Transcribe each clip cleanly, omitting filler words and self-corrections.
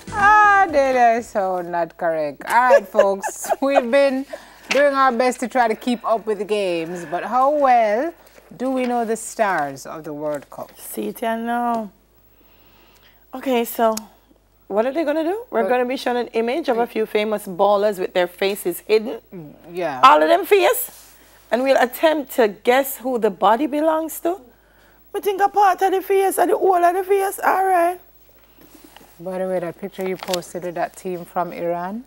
That is so not correct. All right, folks, we've been doing our best to try to keep up with the games, but how well do we know the stars of the World Cup? See it now. Okay, so what are they going to do? We're going to be shown an image of a few famous ballers with their faces hidden. Yeah. All of them face. And we'll attempt to guess who the body belongs to. We think a part of the face or the whole of the face. All right. By the way, that picture you posted with that team from Iran.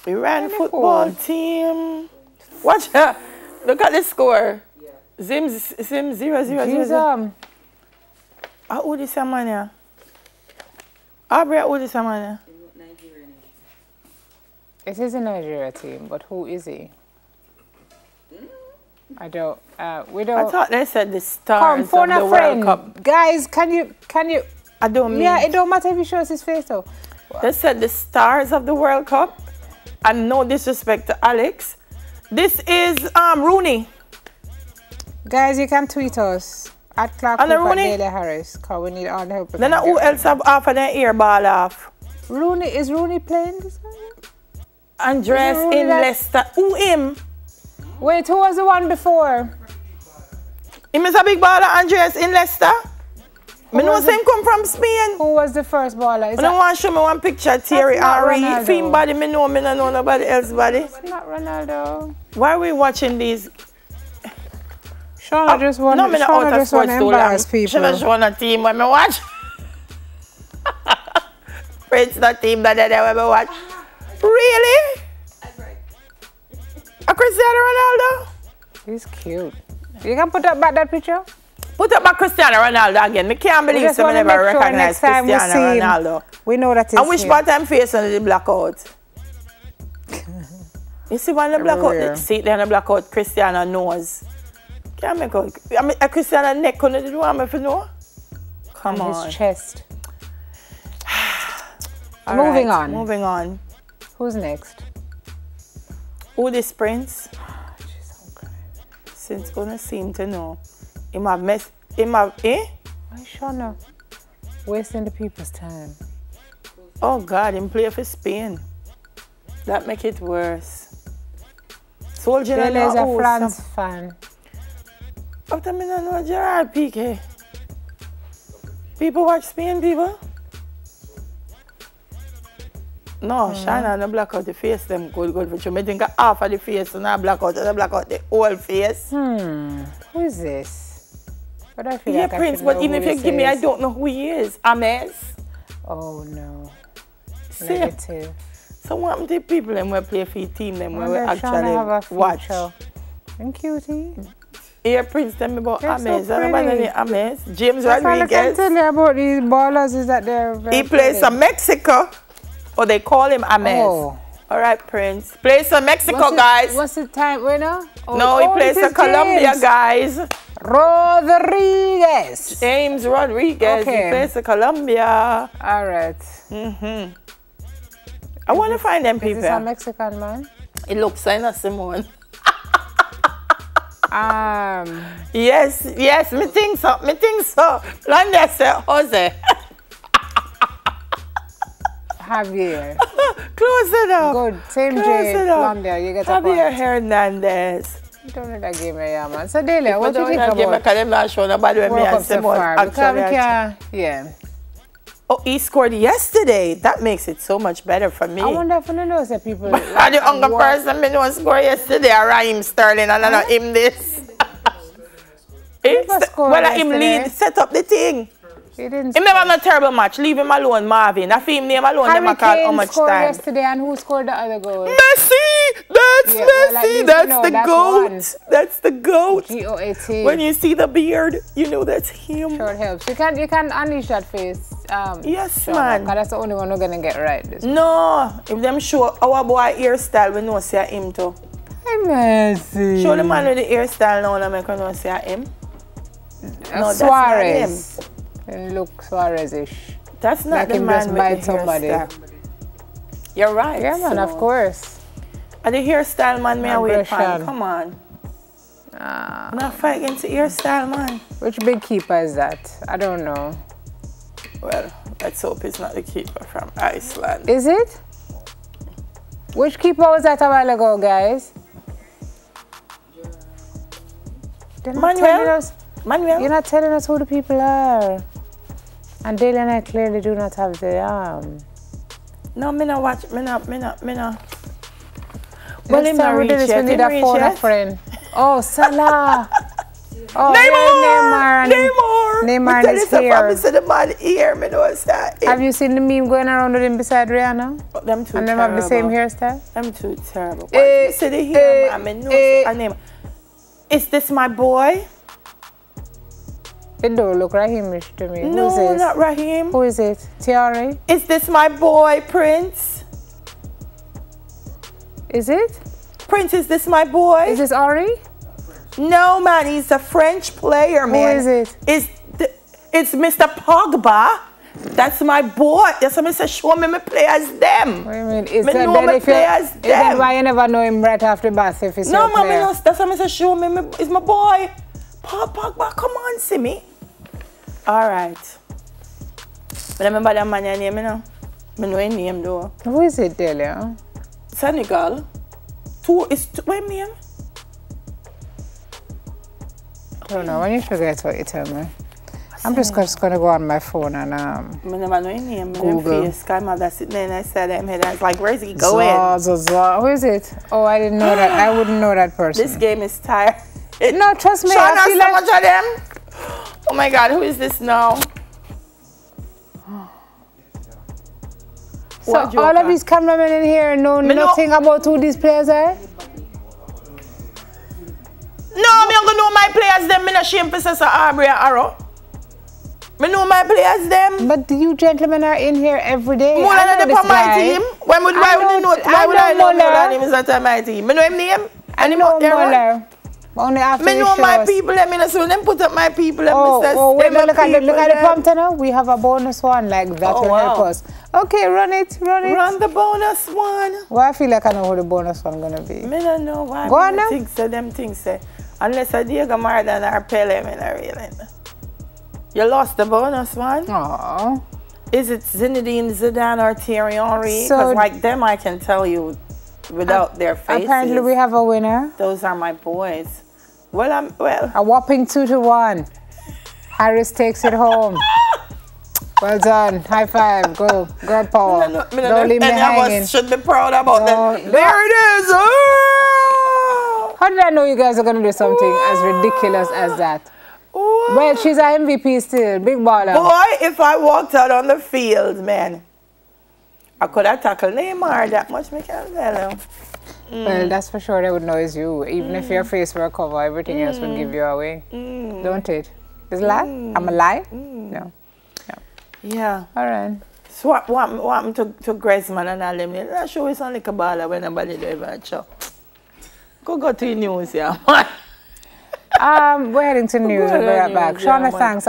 Iran football team. Watch her. Look at the score. Zim 0-0-0. Who this man here? Aubrey, who this man here? It is a Nigeria team, but who is he? I don't. We don't. I thought they said the stars of the World Cup. Guys, can you? I don't mean. Yeah, it don't matter if he shows his face though. They said the stars of the World Cup. And no disrespect to Alex. This is Rooney. Guys, you can tweet us at Clark Daily Harris, because we need all the help. Then who else have half of their ear ball off? Rooney, is Rooney playing this one? Andres in Leicester. Who him? Wait, who was the one before? Him is a big baller, Andres in Leicester. I know him come from Spain. Who was the first baller? I don't want to show me one picture. Thierry Henry. Film body, me know nobody else body. It's not Ronaldo. Why are we watching these? Shauna just want to embarrass people. Shauna just want a team when me watch. Prince, the team that they when me watch. Really? A Cristiano Ronaldo? He's cute. You can put up back that picture? Put up my Cristiano Ronaldo again. I can't believe someone never recognize Cristiano Ronaldo. We know that it's and which part I'm facing the blackout? You see when the blackout, see it there on the blackout, Cristiano knows. Can't make out. I mean, a Cristiano neck on the one if you know. Come on. His chest. Moving on. Moving on. Who's next? Who this Prince? Since gonna seem to know. Why Shauna? Wasting the people's time. Oh God, him play for Spain. That make it worse. Soldier is a France fan. After me not know Gerard Piqué. People watch Spain, people? No, Shana no black out the face them good for you. I think half of the face and I black out the whole face. Who is this? But I feel yeah, like Prince, but even if you give me, I don't know who he is. Ames. Oh no. See? Negative. So what happened to people them we play for your team them we actually watch? And cutie. Yeah, Prince, tell me about Ames. I don't know any Ames. James Rodriguez. All I can tell you about these ballers is that they're very he plays for Mexico. Or they call him Ames. Oh. All right, Prince. Plays for Mexico, guys. What's the time right now? No, he plays for Colombia, guys. Rodriguez. James Rodriguez. Okay. He plays for Colombia. All right. I want to find them people. Is this a Mexican man? It looks like Simone. Yes, me think so. London say Jose. Javier. Close it up. Good. Same J. London. You get a point. Javier Hernandez. Don't know that game, man. So, Delia, what do you think about? Because I'm not sure nobody when me and Simone actually. Yeah. Oh, he scored yesterday. That makes it so much better for me. I wonder if you know that people. Like the younger person me know score yesterday. Raheem Sterling and I know him this. Well, him lead, set up the thing. He didn't. He never have no terrible match. Leave him alone, Marvin. I feel him name alone. Them I call how much scored time. Yesterday, and who scored the other goal? Messi. That's Messi. That's the goat. That's the goat. G-O-A-T. When you see the beard, you know that's him. Sure, it helps. You can unleash that face. Yes, sure, man. Because that's the only one we're gonna get right. No, if them show our boy hairstyle, we know say him too. Hey, Messi. Show the man with the hairstyle now, and make we know say him. No, Suarez. That's not him. Look Suarez-ish. That's not the man with the hairstyle. You're right. Yeah, man, of course. And the hairstyle man, may I wait for? Come on. I'm not fight against the hairstyle, man. Which big keeper is that? I don't know. Well, let's hope it's not the keeper from Iceland. Is it? Which keeper was that a while ago, guys? Manuel? Manuel? You're not telling us who the people are. And Dale and I clearly do not have the No, me not watch. Me not. Well, him not reach yet. We need a phone a friend. Oh, Salah. Oh, Neymar is here. The man here, me know that. Have you seen the meme going around with him beside Rihanna? Them two and them have the same hairstyle? Them two terrible. You see the hair, man, me know a name. Is this my boy? It don't look Rahimish to me. No, who is this? not Raheem. Who is it? Tiari? Is this my boy, Prince? Is it? Prince, is this my boy? Is this Ari? No, man, he's a French player, man. Who is it? It's Mr. Pogba. That's my boy. That's what I say, show me play as them. What do you mean? Is that know me play as them. Then why you never know him right after bath if he's no, man, that's what I say, show me, it's my boy. Pogba, come on, see me. All right. But remember that man your name, you know? I know his name, though. Who is it, Delia? Senegal. What name? I don't know. When you forget what you tell me. I'm just going to go on my phone and I never know his name. Google. My mother sitting there and I said that head. I was like, where's he going? Who is it? Oh, I didn't know that. I wouldn't know that person. This game is tired. No, trust me. Sean has so much of them. Oh my God, who is this now? So all of these cameramen in here know nothing about who these players are? No, me don't know my players them. Me not shame for Sister Aubrey and Arrow. Me know my players them. But you gentlemen are in here every day. More than on my team. Why would I know that name is not on my team? Me know him name. I know Muller. Only after me know my people. I mean, so them put up my people. Wait, look at the prompter now. We have a bonus one like that will help us. Okay, run it. Run the bonus one. Well, I feel like I know who the bonus one gonna be. Me don't know why. Go on now. Them things say. Unless I Diego Maradona or Pele, me not really. You lost the bonus one. Aww. Is it Zinedine Zidane or Thierry Henry? Because like them, I can tell you without their faces. Apparently, we have a winner. Those are my boys. Well, a whopping 2-1. Harris takes it home. Well done. High five. Go. Girl power. Don't leave me hanging. I should be proud about them. There it is. How did I know you guys are going to do something as ridiculous as that? Well, she's an MVP still. Big baller. Boy, if I walked out on the field, man, I could have tackled Neymar that much, me can tell you. Well, that's for sure they would know it's you. Even if your face were covered, everything else would give you away. Don't it? Is it a lie? I'm a lie? No. Yeah. All right. So what happened to Griezmann and all them? That show is only a baller when nobody do even show. Go to the news, yeah. We're heading to news. We'll be right back. Shauna, thanks.